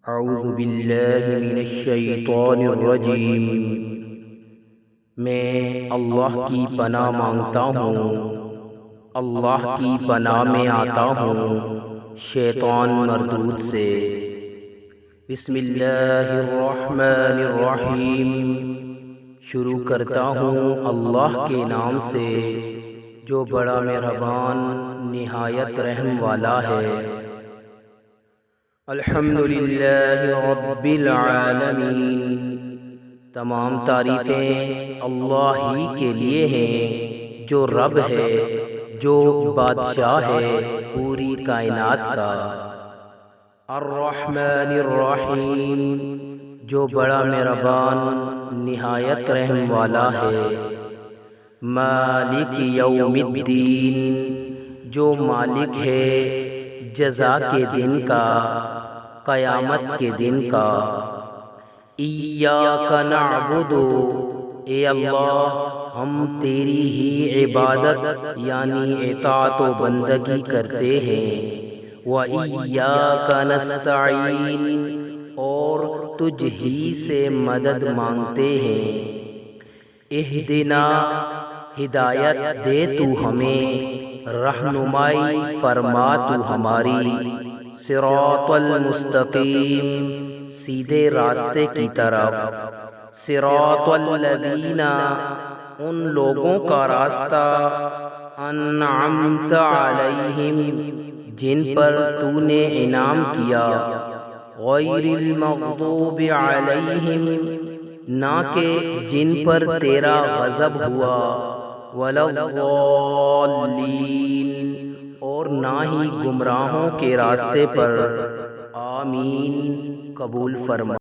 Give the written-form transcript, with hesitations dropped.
اعوذ باللہ من الشیطان الرجیم۔ میں اللہ کی پناہ مانگتا ہوں، اللہ کی پناہ میں آتا ہوں شیطان مردود سے۔ بسم اللہ الرحمن الرحیم۔ شروع کرتا ہوں اللہ کے نام سے جو بڑا مہربان نہایت رحم والا ہے۔ الحمدللہ رب العالمین۔ تمام تعریفیں اللہ ہی کے لیے ہیں جو رب ہے، جو بادشاہ ہے پوری کائنات کا۔ الرحمن الرحیم، جو بڑا مہربان نہایت رحم والا ہے۔ مالک یوم الدین، جو مالک ہے جزا کے دن کا، قیامت کے دن کا۔ ایاک نعبد، اے اللہ ہم تیری ہی عبادت یعنی اطاعت و بندگی کرتے ہیں۔ وَإِيَّاكَ نَسْتَعِينُ، اور تجھ ہی سے مدد مانگتے ہیں۔ اہدنا، ہدایت دے تو ہمیں، رہنمائی فرما تو ہماری۔ صراط المستقیم، سیدھے راستے کی طرف۔ صراط الذین، ان لوگوں کا راستہ۔ انعمت علیہم، جن پر تو نے انعام کیا۔ غیر المغضوب علیہم، نہ کہ جن پر تیرا غضب ہوا۔ ولا الضالین، اور نہ ہی گمراہوں کے راستے پر۔ آمین، قبول فرما۔